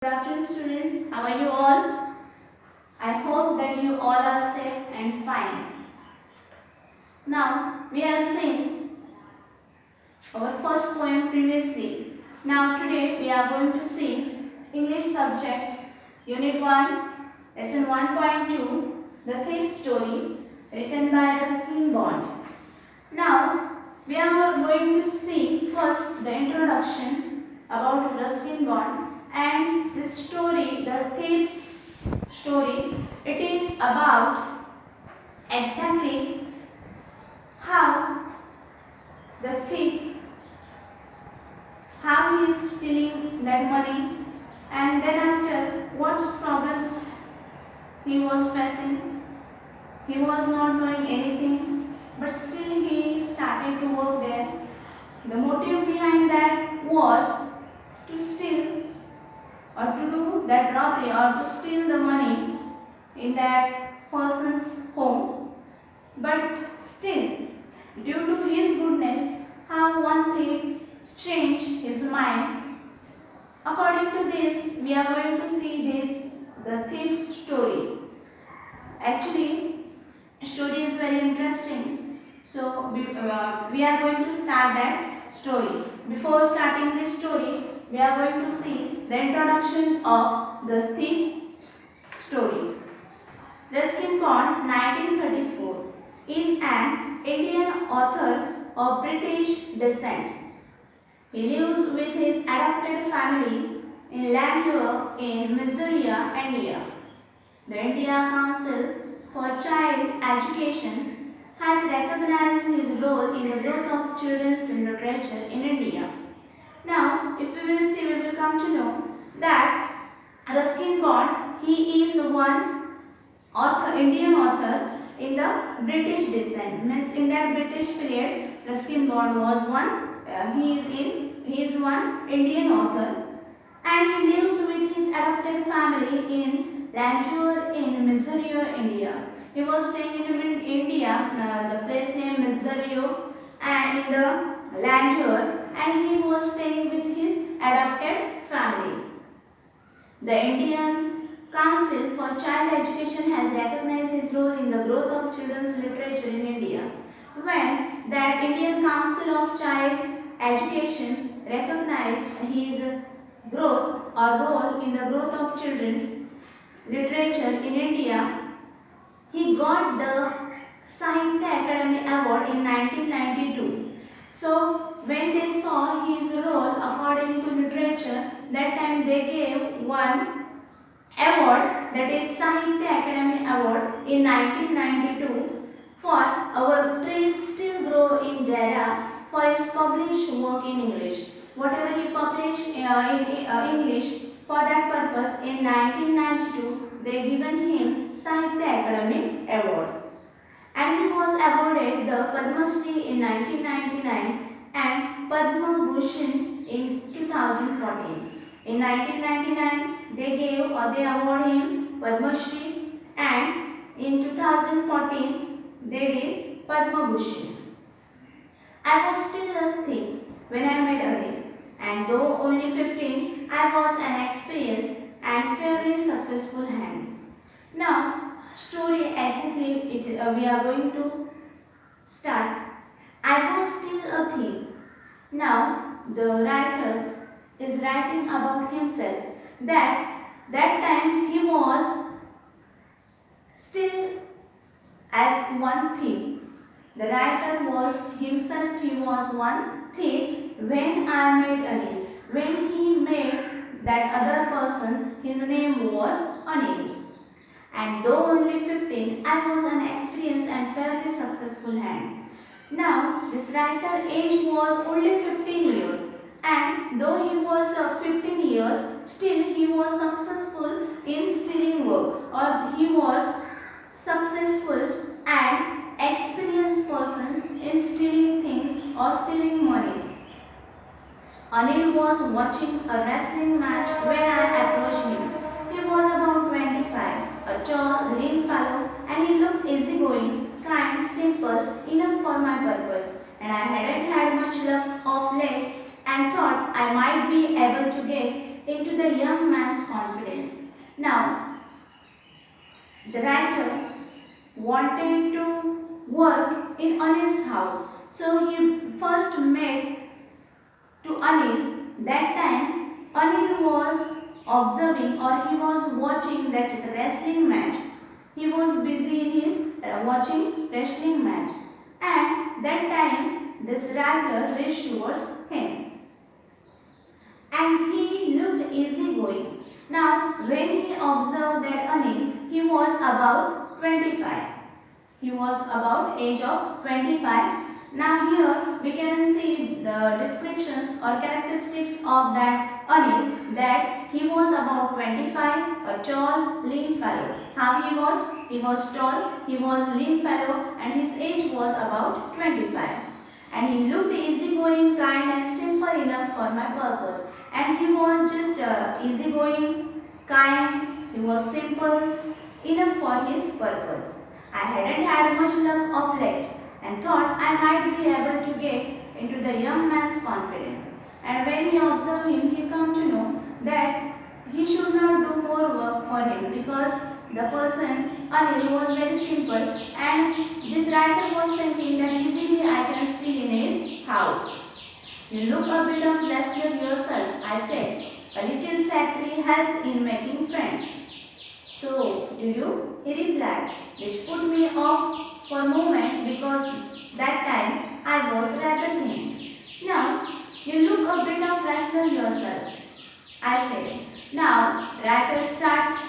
Good afternoon students, how are you all? I hope that you all are safe and fine. Now we have seen our first poem previously. Now today we are going to see English subject Unit 1 Lesson 1.2 The Thief Story written by Ruskin Bond. Now we are going to see first the introduction about Ruskin Bond and the story, the thief's story. It is about exactly how the thief, how he is stealing that money, and then after what problems he was facing. He was not doing anything, but still he started to work there. The motive behind that was to steal or to do that robbery or to steal the money in that person's home. But still, due to his goodness, how one thief changed his mind. According to this, we are going to see this, the thief's story. Actually, story is very interesting. So, we are going to start that story. Before starting this story, we are going to see the introduction of the thief's story. Ruskin Bond, 1934, is an Indian author of British descent. He lives with his adopted family in Landure in Missouri, India. The India Council for Child Education has recognized his role in the growth of children's literature in India. Now, if we will see, we will come to know that Ruskin Bond, he is one author, Indian author in the British descent. Means in that British period, Ruskin Bond was one. He is one Indian author, and he lives with his adopted family in Landure in Missouri, India. He was staying in India, the place named Missouri, and in the Landure, and he was staying with his adopted family. The Indian Council for Child Education has recognized his role in the growth of children's literature in India. When that Indian Council of Child Education recognized his growth or role in the growth of children's literature in India, he got the Sahitya Akademi Award in 1992. So, when they saw his role according to literature, that time they gave one award, that is Sahitya Akademi Award in 1992 for Our Trees Still Grow in Dara for his published work in English. Whatever he published in English, for that purpose in 1992 they given him Sahitya Akademi Award. And he was awarded the Padma Shri in 1999 and Padma Bhushan in 2014. In 1999 they award him Padma Shri, and in 2014 they did Padma Bhushan. I was still a thief when I met Ali, and though only 15, I was an experienced and fairly successful hand. Now, story exactly we are going to start. I was still a thief. Now, the writer is writing about himself that time he was still as one thief. The writer was himself, he was one thief when I made Ali. When he made that other person, his name was Anil. And though only 15, I was an experienced and fairly successful hand. Now, this writer age was only 15 years, and though he was 15 years, still he was successful in stealing work, or he was successful and experienced persons in stealing things or stealing monies. Anil was watching a wrestling match when I approached him. He was about 25, a tall, lean fellow, and he looked easygoing, kind, simple, enough for my purpose. And I hadn't had much luck of late and thought I might be able to get into the young man's Now the writer wanted to work in Anil's house. So he first met to Anil. That time Anil was observing or he was watching that wrestling match. He was busy in his watching wrestling match, and that time this writer reached towards him and he looked easygoing. Now when he observed that Anil, he was about 25. He was about age of 25. Now here we can see the descriptions or characteristics of that Anil, that he was about 25, a tall, lean fellow. How he was? He was tall, he was lean fellow and his age was about 25. And he looked easygoing, kind and simple enough for my purpose. And he was just easygoing, kind, he was simple enough for his purpose. I hadn't had much luck of late and thought I might be able to get into the young man's confidence. And when he observed him, he come to know that he should not do more work for him because the person Anil was very simple, and this writer was thinking that easily I can stay in his house. You look a bit of wrestler yourself, I said. A little flattery helps in making friends. So, do you? He replied, which put me off for a moment because that time I was rather thin. Now, you look a bit of wrestler yourself, I said. Now, writers start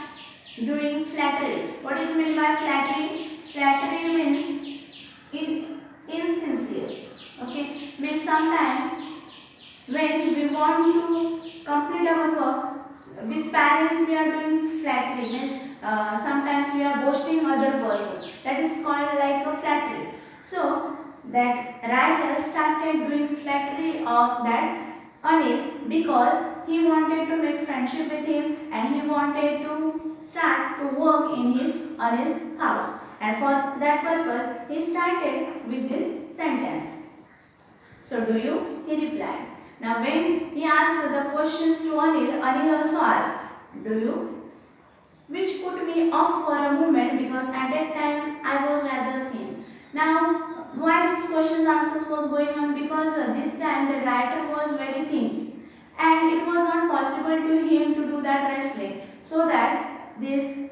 doing flattery. What is meant by flattery? Flattery means insincere. Okay, means sometimes when we want to complete our work with parents, we are doing flattery. Means sometimes we are boasting other persons. That is called like a flattery. So that writer started doing flattery of that Anil because he wanted to make friendship with him and he wanted to start to work in Anil's house. And for that purpose, he started with this sentence. So do you? He replied. Now when he asked the questions to Anil, Anil also asked, do you? Which put me off for a moment because at that time I was rather thin. Now why this question answers was going on? Because this time the writer was very thin and it was not possible to him to do that wrestling. So that this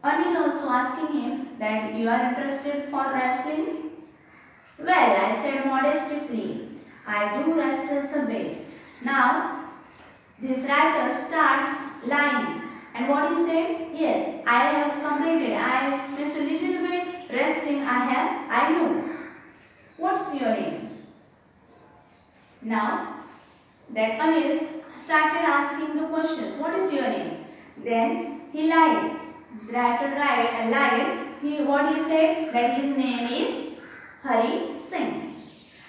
Anil also asking him that you are interested for wrestling? Well, I said modestly, I do wrestle a bit. Now this writer start lying. And what he said? Yes, I have completed. I miss a little bit wrestling. I know. What's your name? Now that Anil started asking the questions. What is your name? Then he lied. This writer lied. What he said? That his name is Hari Singh.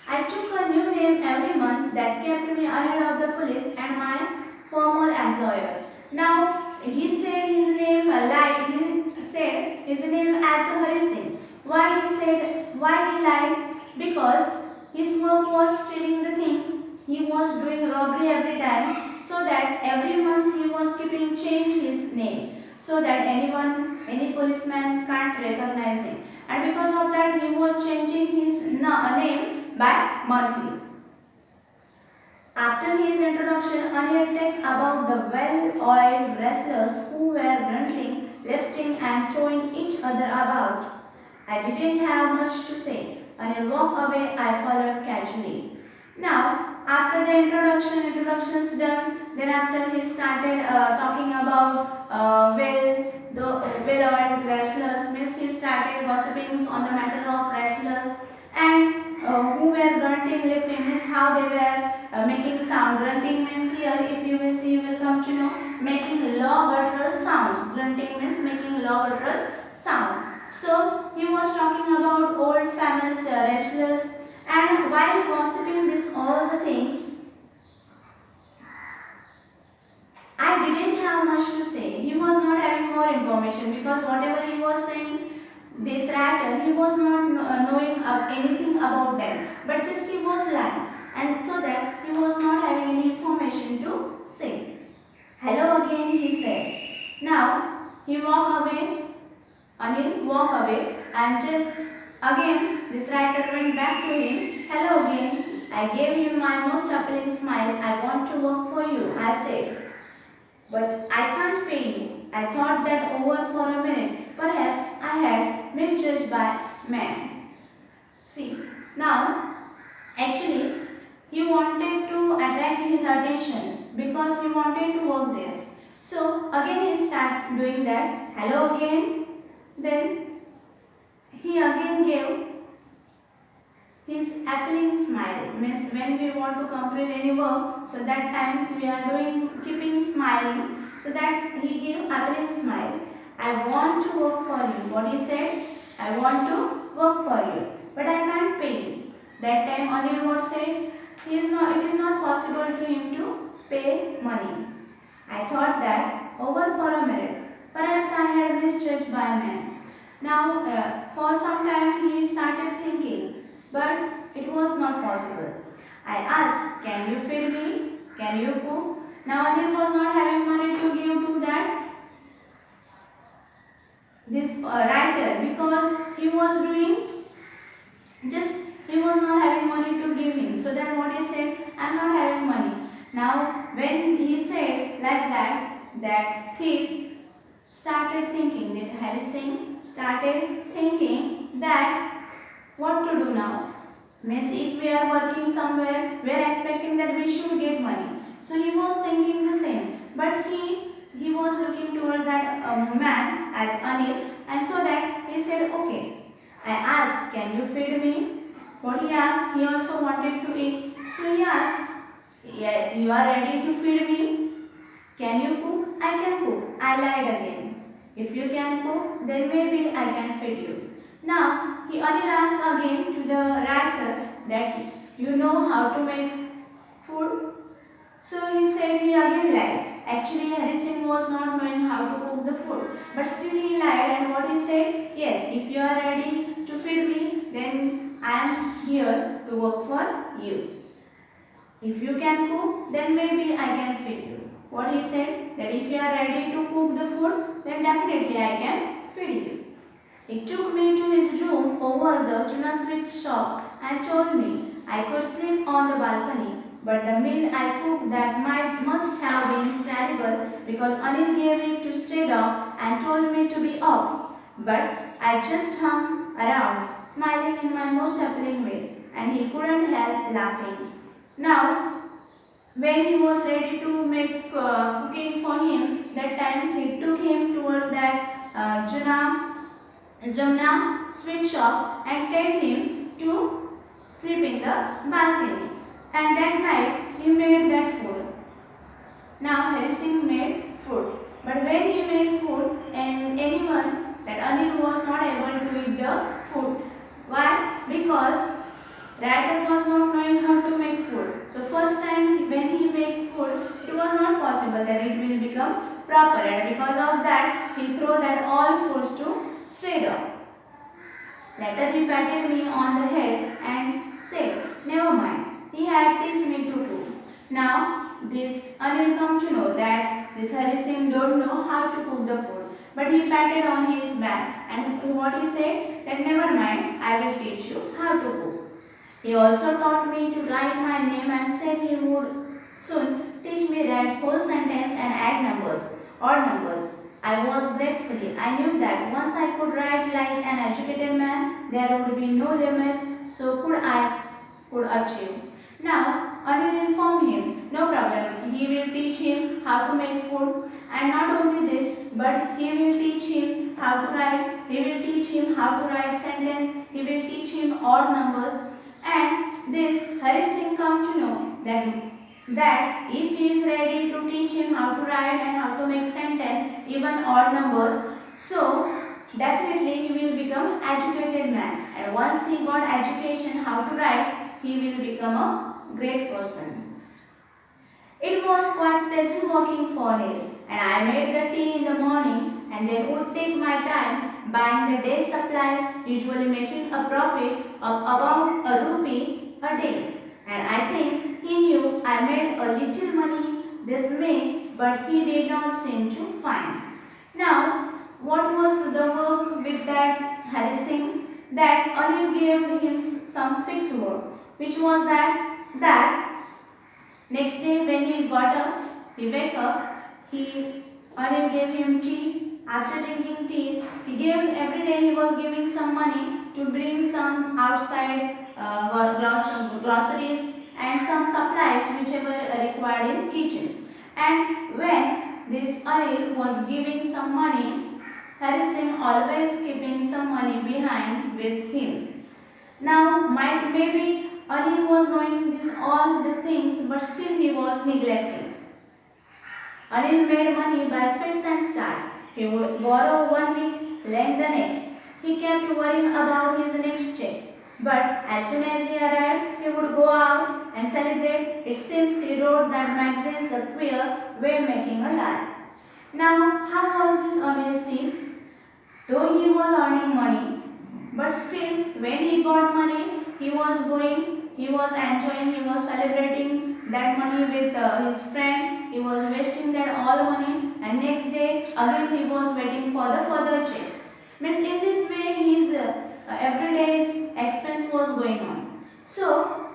I took a new name every month that kept me ahead of the police and my former employers. Now he said his name lied. He said his name as Hari Singh. Why he lied? Because his work was stealing the things. He was doing robbery every time, so that every month he was keeping change his name, so that any policeman can't recognize him. And because of that, he was changing his name by monthly. After his introduction, Anil talked about the well-oiled wrestlers who were wrestling, lifting and throwing each other about. I didn't have much to say. Anil walked away. I followed casually. Now, after the introductions done, then after he started talking about well-oiled wrestlers, means he started gossiping on the matter of wrestlers and who were grunting, lifting, means how they were making sound. Grunting means here, if you will see, you will come to know, making low guttural sounds. Grunting means making low guttural sound. So he was talking about old famous wrestlers, and while gossiping this all the things, I didn't have much to say. He was not having more information because whatever he was saying, this writer, he was not knowing anything about them, but just he was lying, and so that he was not having any information to say. Hello again, he said. Now he walked away. Anil walked away and just again this writer went back to him. Hello again. I gave him my most appealing smile. I want to work for you, I said. But I can't pay you. I thought that over for a minute. Perhaps I had misjudged by man. See, now actually he wanted to attract his attention because he wanted to work there. So again he started doing that. Hello again. Then he again gave his appealing smile. Means when we want to complete any work, so that times we are keeping smiling. So that's he gave appealing smile. I want to work for you. What he said? I want to work for you, but I can't pay you. That time Anil what said? It is not possible to him to pay money. I thought that over for a minute. Perhaps I had misjudged by man. Now, for some time he started thinking, but it was not possible. I asked, can you feed me? Can you cook? Now Anil was not having money to give to this writer because he was not having money to give him. So then what he said, I am not having money. Now when he said like that thief started thinking, that Hari Singh started thinking that what to do now. Means if we are working somewhere, we are expecting that we should get money. So he was thinking the same, but he was looking towards that man as Anil, and so that he said, okay. I asked, can you feed me? What he asked, he also wanted to eat. So he asked, yeah, you are ready to feed me? Can you cook? I can cook. I lied again. If you can cook, then maybe I can feed you. Now, Anil asked again to the writer that you know how to make food. So he said he again lied. Actually, Hari Singh was not knowing how to cook the food. But still he lied, and what he said, yes, if you are ready to feed me, then I am here to work for you. If you can cook, then maybe I can feed you. What he said, that if you are ready to cook the food, then definitely I can feed you. He took me to his room over the tuna sweet shop and told me I could sleep on the balcony. But the meal I cooked that night must have been terrible because Anil gave it to stray dog and told me to be off. But I just hung around, smiling in my most appealing way, and he couldn't help laughing. Now, when he was ready to make cooking for him, that time he took him towards that Jamna sweet shop and told him to sleep in the balcony. And that night he made that food. Now Hari Singh made food. But when he made food, and anyone that Anil was not able to eat the food. Why? Because writer was not knowing how to make food. So first time when he made food, it was not possible that it will become proper. And because of that, he threw that all foods to stray dog. Later he patted me on the head and said, never mind. He had teach me to cook. Now this Anil come to know that this Hari Singh don't know how to cook the food. But he patted on his back, and what he said, that never mind, I will teach you how to cook. He also taught me to write my name and said he would soon teach me write whole sentence and add numbers, odd numbers. I was grateful. I knew that once I could write like an educated man, there would be no limits, so could achieve. Now, Anil informed him, no problem, he will teach him how to make food, and not only this, but he will teach him how to write, he will teach him how to write sentence, he will teach him odd numbers, and this Hari Singh come to know that if he is ready to teach him how to write and how to make sentence, even odd numbers, so definitely he will become educated man, and once he got education how to write, he will become a great person. It was quite pleasant working for him, and I made the tea in the morning and then would take my time buying the day's supplies, usually making a profit of about ₹1 a day. And I think he knew I made a little money this May, but he did not seem to find. Now, what was the work with that Hari Singh? That Anil gave him some fixed work, which was that next day when he got up, he wake up, he Anil gave him tea. After drinking tea, he gave every day he was giving some money to bring some outside groceries and some supplies whichever required in kitchen. And when this Anil was giving some money, Hari Singh always keeping some money behind with him. Now, maybe Anil was knowing all these things, but still he was neglecting. Anil made money by fits and start. He would borrow one week, lend the next. He kept worrying about his next check. But as soon as he arrived, he would go out and celebrate. It seems he wrote that magazines a queer way making a lie. Now, how was this Anil seen? Though he was earning money, but still when he got money, he was going, he was enjoying, he was celebrating that money with his friend. He was wasting that all money, and next day again he was waiting for the further check. Means in this way his everyday's expense was going on. So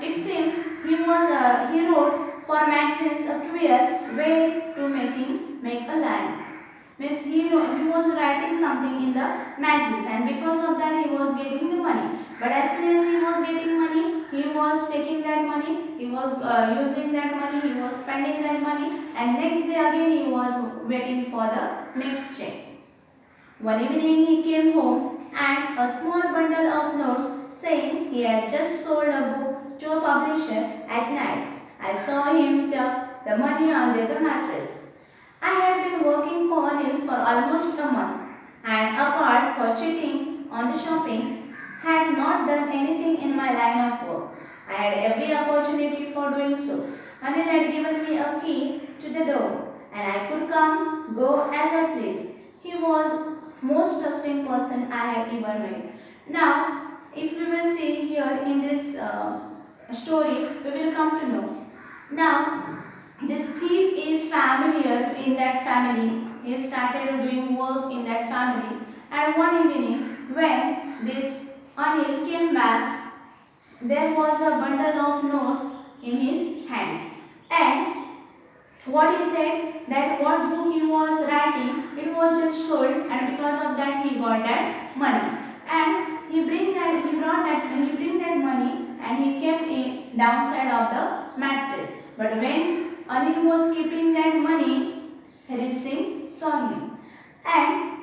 it seems he wrote for magazines a queer way to make a lie. Means he was writing something in the magazines, and because of that he was getting the money. But as soon as he was getting money, he was taking that money, he was using that money, he was spending that money, and next day again he was waiting for the next check. One evening he came home and a small bundle of notes saying he had just sold a book to a publisher at night. I saw him tuck the money under the mattress. I had been working for Anil for almost a month, and apart from cheating on the shopping, had not done anything in my line of work. I had every opportunity for doing so. Anil had given me a key to the door, and I could come, go as I pleased. He was most trusting person I had ever met. Now, if we will see here in this story, we will come to know. Now, this thief is familiar in that family. He started doing work in that family. And one evening, when this Anil came back, there was a bundle of notes in his hands. And what he said, that what book he was writing, it was just sold, and because of that he got that money. And he bring that money, and he kept it downside of the mattress. But when Anil was keeping that money, Hari Singh saw him. And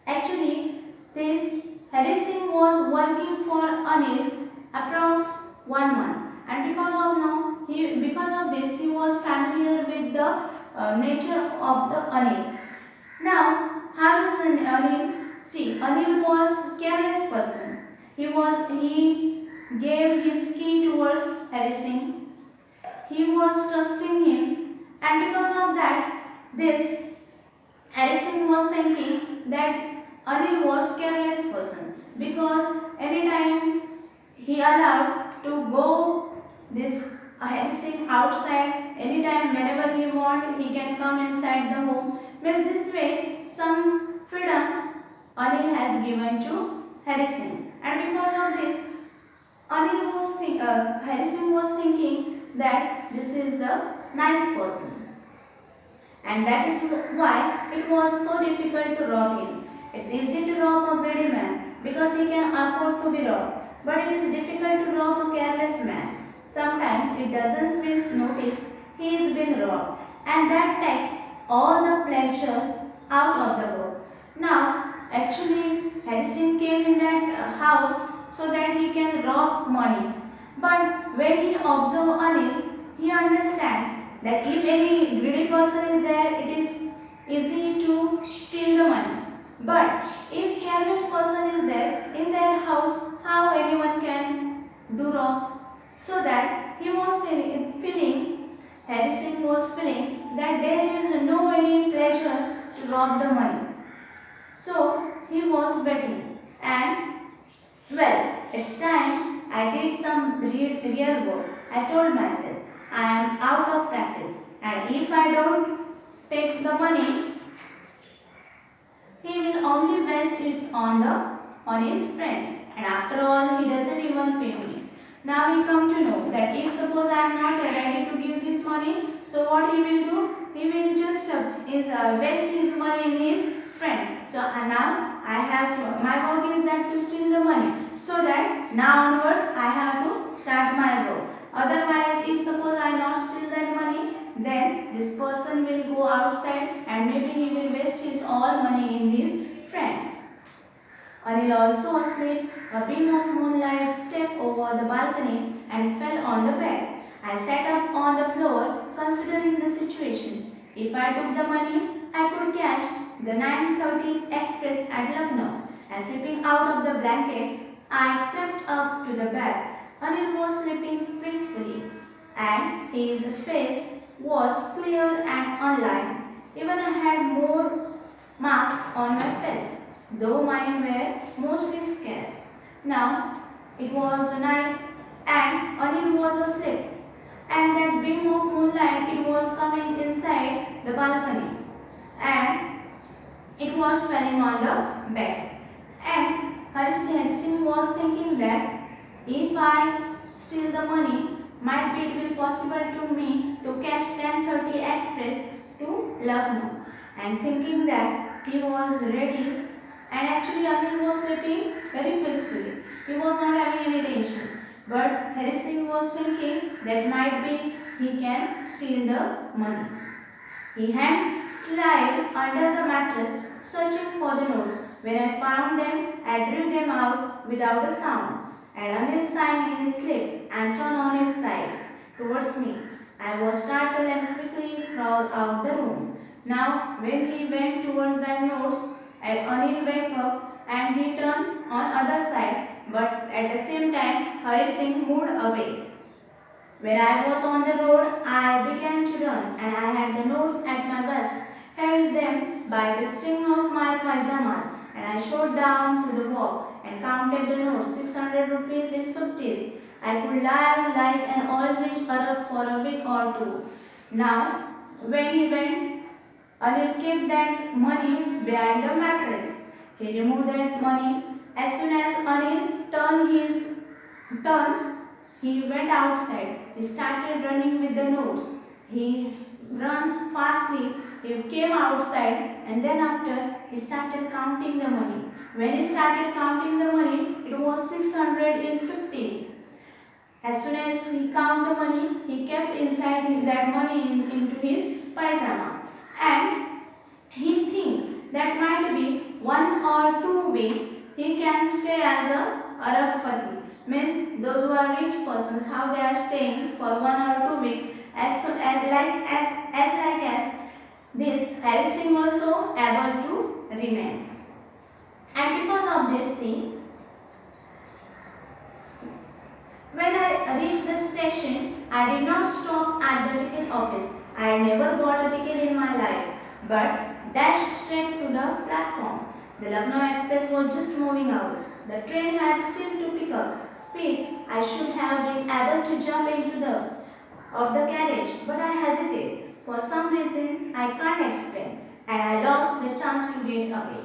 actually, this Hari Singh was working for Anil approx 1 month. And because of this, he was familiar with the nature of the Anil. Now, how is Anil? See, Anil was careless person. He gave his key towards Hari Singh. He was trusting him, and because of that, this Hari Singh was thinking that Anil was careless person, because anytime he allowed to go this Hari Singh outside, anytime whenever he want, he can come inside the home. Means this way some freedom Anil has given to Hari Singh, and because of this Hari Singh was thinking that this is the nice person, and that is why it was so difficult to rob him. It's easy to rob a greedy man because he can afford to be robbed, but it is difficult to rob a careless man. Sometimes it doesn't mean notice he is being robbed, and that takes all the pleasures out of the world. Now, actually, Hari Singh came in that house so that he can rob money. But when he observes Anil, he understands that if any greedy person is there, it is easy to steal the money. But if careless person is there in their house, how anyone can do wrong? So that he was Hari Singh was feeling that there is no any pleasure to rob the money. So he was betting, and well, it's time I did some real work. I told myself I am out of practice, and if I don't take the money, he will only waste it on his friends, and after all he doesn't even pay me. Now we come to know that if suppose I am not ready to give this money, so what he will do? He will just waste his money in his friend. So now I have to, my work is that to steal the money, so that now onwards I have to start my work. Otherwise, if suppose I not steal that money, then this person will go outside and maybe he will waste his all money in his friends. Anil also asleep. A beam of moonlight stepped over the balcony and fell on the bed. I sat up on the floor considering the situation. If I took the money, I could catch the 9:30 express at Lucknow. And slipping out of the blanket, I crept up to the bed. Anil was sleeping peacefully, and his face was clear and unlined. Even I had more marks on my face, though mine were mostly scarce. Now it was night and Anil was asleep, and that beam of moonlight it was coming inside the balcony, and it was falling on the bed. And Hari Singh was thinking that if I steal the money, might be it will possible to me to catch 10:30 express to Lucknow. And thinking that he was ready, and actually Anil was sleeping very peacefully. He was not having any tension. But Hari Singh was thinking that might be he can steal the money. He hands slid under the mattress, searching for the notes. When I found them, I drew them out without a sound. And Anil sighed in his sleep and turned on his side towards me. I was startled and quickly crawled out the room. Now, when he went towards the notes, Anil woke up and he turned on other side. But at the same time, Hari Singh moved away. When I was on the road, I began to run, and I had the notes at my waist, held them by the string of my pyjamas, and I shot down to the walk and counted the notes, 600 rupees in 50s. I could lie like an oil-rich Arab for a week or two. Now, when he went, Anil kept that money behind the mattress. He removed that money. As soon as Anil he went outside. He started running with the notes. He ran fastly. He came outside, and then after he started counting the money. When he started counting the money, it was 600 in 50s. As soon as he counted the money, he kept inside that money into his pajama. And he think that might be 1 or 2 weeks he can stay as a Arabpati. Means those who are rich persons, how they are staying for 1 or 2 weeks. As this, Hari Singh also able to remain. And because of this thing, when I reached the station, I did not stop at the ticket office. I never bought a ticket in my life, but dashed straight to the platform. The Lucknow Express was just moving out. The train had still to pick up speed. I should have been able to jump into the carriage, but I hesitated. For some reason I can't explain, and I lost the chance to get away.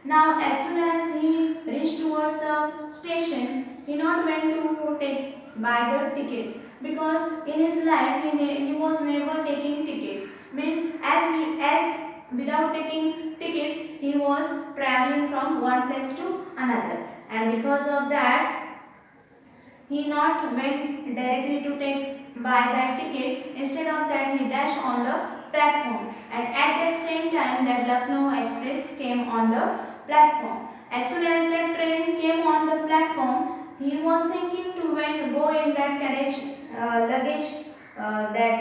Now, as soon as he reached towards the station, he not went to buy the tickets, because in his life he was never taking tickets. Means as without taking tickets, he was traveling from one place to another, and because of that, he not went directly to buy that tickets. Instead of that, he dashed on the platform, and at that same time that Lucknow Express came on the platform. As soon as the train came on the platform, he was thinking to go in that carriage luggage that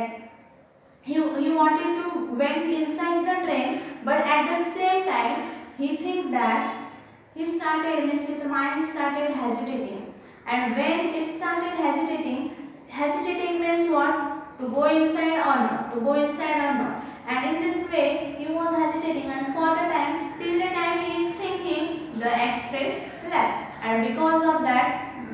he wanted to went inside the train, but at the same time he think that his mind started hesitating. And when it started hesitating means what? To go inside or not, to go inside or not. And in this way, he was hesitating, and for the time, till the time he is thinking, the express left. And because of that,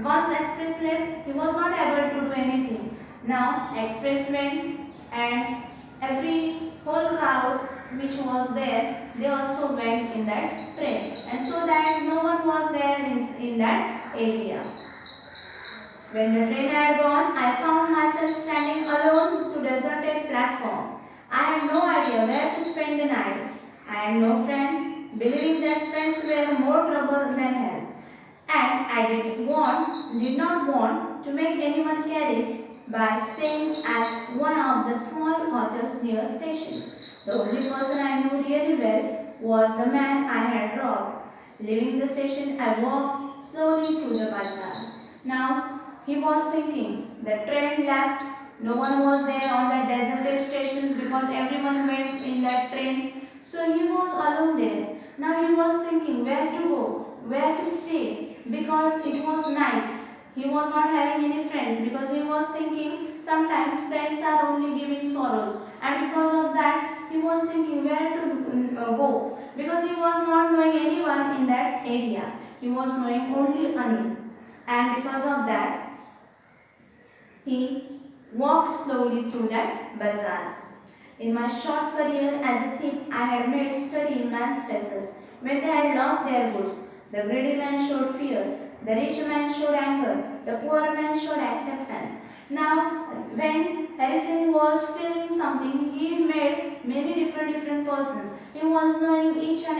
once express left, he was not able to do anything. Now, express went, and every whole crowd crowd which was there, they also went in that train, and so that no one was there in that area. When the train had gone, I found myself standing alone to deserted platform. I had no idea where to spend the night. I had no friends, believing that friends were more trouble than help. And I did not want to make anyone careless by staying at one of the small hotels near station. The only person I knew really well was the man I had robbed. Leaving the station, I walked slowly through the bazaar. Now he was thinking. The train left. No one was there on the deserted stations because everyone went in that train. So he was alone there. Now he was thinking where to go, where to stay, because it was night. He was not having any friends because he was thinking sometimes friends are only giving sorrows, and because of that he was thinking where to go, because he was not knowing anyone in that area. He was knowing only Anil, and because of that he walked slowly through that bazaar. In my short career as a thief, I had made study man's faces when they had lost their goods. The greedy man showed fear, the rich man showed anger, the poor man showed acceptance. Now, when Harrison was stealing something, he made many different persons. He was knowing each and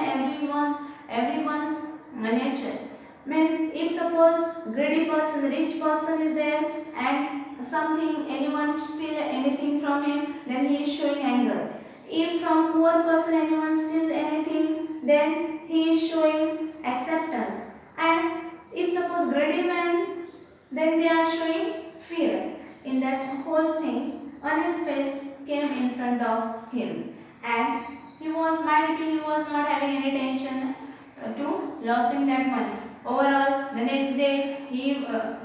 everyone's nature. Means if suppose greedy person, rich person is there and something anyone steal anything from him, then he is showing anger. If from poor person anyone steal anything, then he is showing acceptance. And if suppose greedy man, then they are showing fear. In that whole thing, Anil's face came in front of him, and he was mindful. He was not having any tension to losing that money. Overall, the next day he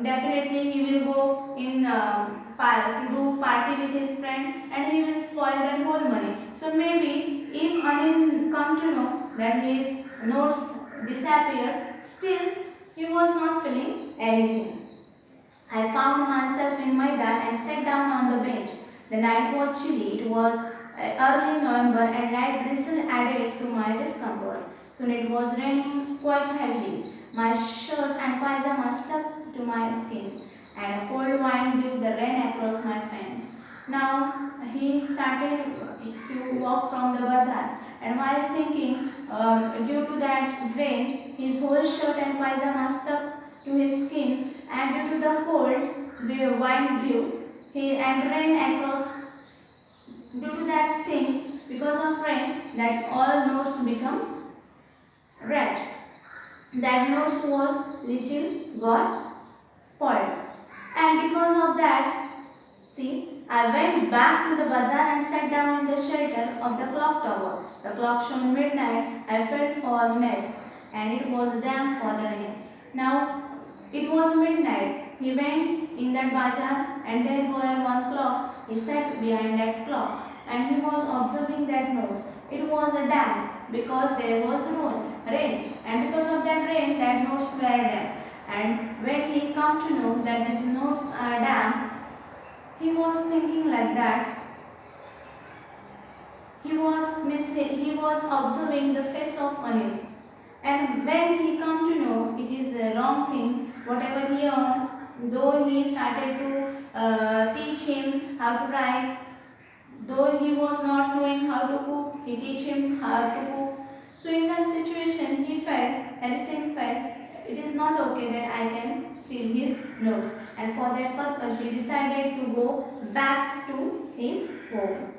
definitely he will go in to do party with his friend, and he will spoil that whole money. So maybe if Anil come to know that his notes disappeared, still he was not feeling anything. I found myself in Maidan and sat down on the bench. The night was chilly. It was early November and light drizzle added to my discomfort. Soon it was raining quite heavily. My shirt and pajama stuck to my skin, and a cold wind blew the rain across my fan. Now he started to walk from the bazaar, and while thinking, due to that rain, his whole shirt and pajama stuck to his skin, and due to the cold, the wind blew, and rain across. Due to that things, because of rain, that all notes become red. That nose was little got spoiled, and because of that, see, I went back to the bazaar and sat down in the shelter of the clock tower. The clock shone midnight. I felt for minutes, and it was damp for the rain. Now it was midnight. He went in that bazaar, and there was one clock. He sat behind that clock, and he was observing that nose. It was a damp because there was rain, and because of that rain, that notes were damp. And when he come to know that his notes are damp, he was thinking like that. He was observing the face of Anil, and when he come to know it is a wrong thing, whatever he earned, though he started to teach him how to write, though he was not knowing how to cook, he teach him how to cook. So in that situation, Harrison felt, it is not okay that I can steal his notes, and for that purpose he decided to go back to his home.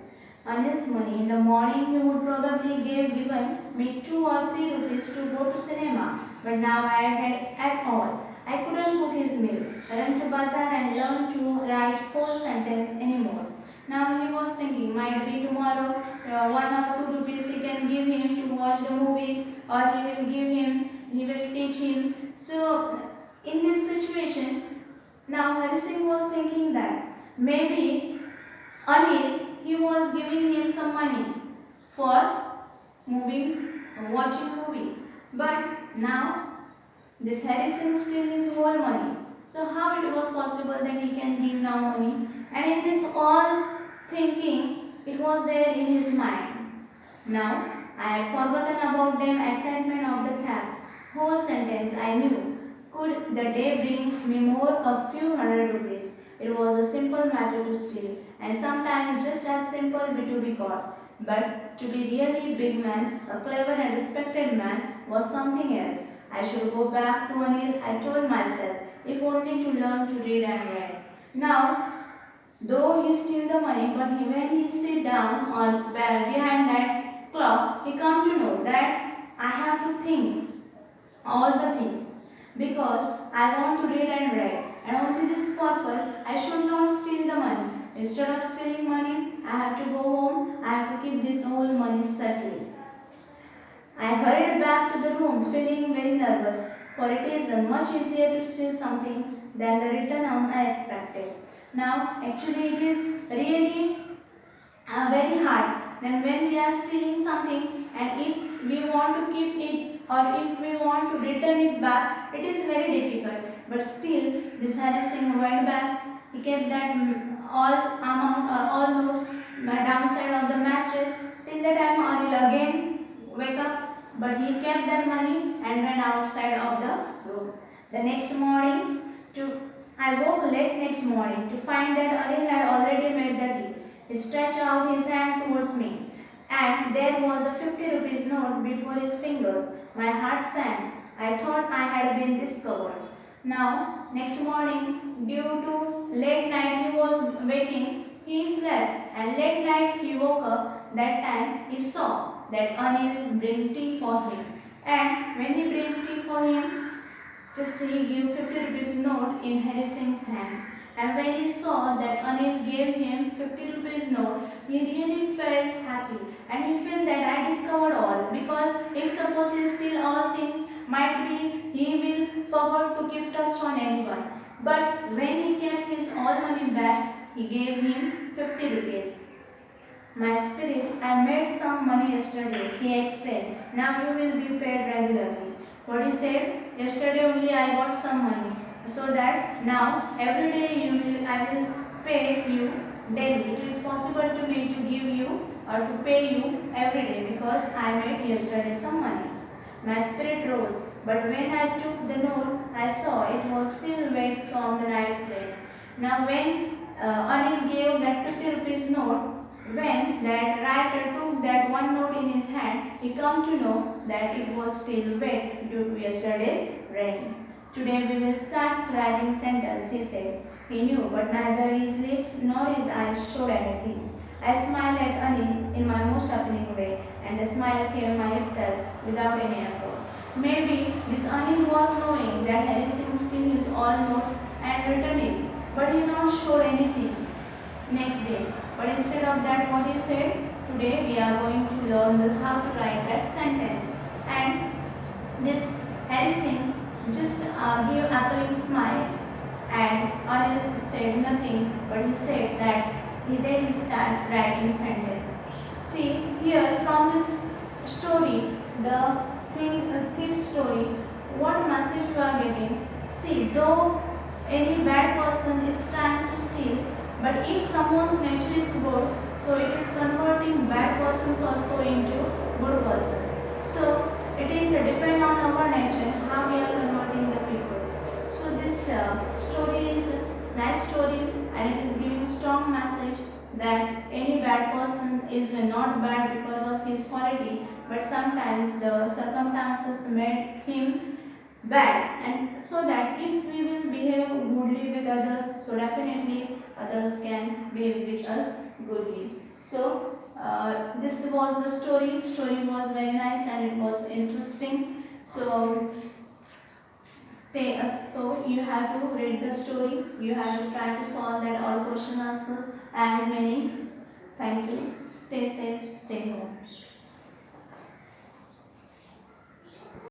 Anil's money. In the morning he would probably given me 2 or 3 rupees to go to cinema, but now I had at all. I couldn't cook his meal, run to bazaar and learn to write whole sentence anymore. Now he was thinking, might be tomorrow 1 or 2 rupees he can give him to watch the movie, or he will teach him. So in this situation, now Harrison was thinking that maybe Anil, he was giving him some money for watching movie. But now this Harrison steal his whole money. So how it was possible that he can give now money? And in this all thinking, it was there in his mind. Now I had forgotten about them excitement of the theft. Whole sentence I knew. Could the day bring me more a few hundred rupees? It was a simple matter to steal, and sometimes just as simple to be caught. But to be really big man, a clever and respected man, was something else. I should go back to Anil, I told myself, if only to learn to read and write. Now, though he steal the money, but when he sit down on behind that clock, he come to know that I have to think all the things because I want to read and write, and only this purpose I should not steal the money. Instead of stealing money, I have to go home. I have to keep this whole money safely. I hurried back to the room feeling very nervous, for it is much easier to steal something than the return unexpected. Now, actually, it is really very hard. Then, when we are stealing something, and if we want to keep it or if we want to return it back, it is very difficult. But still, this Hari Singh went back. He kept that all amount or all notes downside of the mattress till the time Anil again wake up, but he kept that money and went outside of the room. The next morning, to I woke late next morning to find that Anil had already made the tea. He stretched out his hand towards me, and there was a 50 rupees note before his fingers. My heart sank. I thought I had been discovered. Now, next morning, due to late night he was waking, he slept, and late night he woke up. That time he saw that Anil bring tea for him, and when he bring tea for him, just he gave 50 rupees note in Hari Singh's hand. And when he saw that Anil gave him 50 rupees note, he really felt happy. And he felt that I discovered all. Because if suppose he steal all things, might be he will forget to keep trust on anyone. But when he kept his all money back, he gave him 50 rupees. My spirit, I made some money yesterday, he explained. Now you will be paid regularly. What he said, yesterday only I got some money. So that now every day I will pay you daily. It is possible to me to give you or to pay you every day because I made yesterday some money. My spirit rose, but when I took the note, I saw it was still wet from the night sleep. Now when Anil gave that 50 rupees note, when that writer took that one note in his hand, he come to know that it was still wet due to yesterday's rain. Today we will start writing sentence, he said. He knew, but neither his lips nor his eyes showed anything. I smiled at Anil in my most appealing way, and the smile came by itself without any effort. Maybe this Anil was knowing that Hari Singh still his all note and returned it, but he not showed anything next day. But instead of that, what he said, today we are going to learn how to write that sentence. And this Hari Singh just gave appealing smile, and Anil said nothing, but he said that he then start writing sentence. See here from this story, the thief story, what message you are getting? See, though any bad person is trying to steal, but if someone's nature is good, so it is converting bad persons also into good persons. So it is depend on our nature how we are converting the peoples. So this story is a nice story, and it is giving strong message that any bad person is not bad because of his quality, but sometimes the circumstances made him bad, and so that if we will behave goodly with others, so definitely others can behave with us goodly. So this was the story was very nice and it was interesting. So so you have to read the story, you have to try to solve that all question answers and meanings. Thank you. Stay safe, stay home.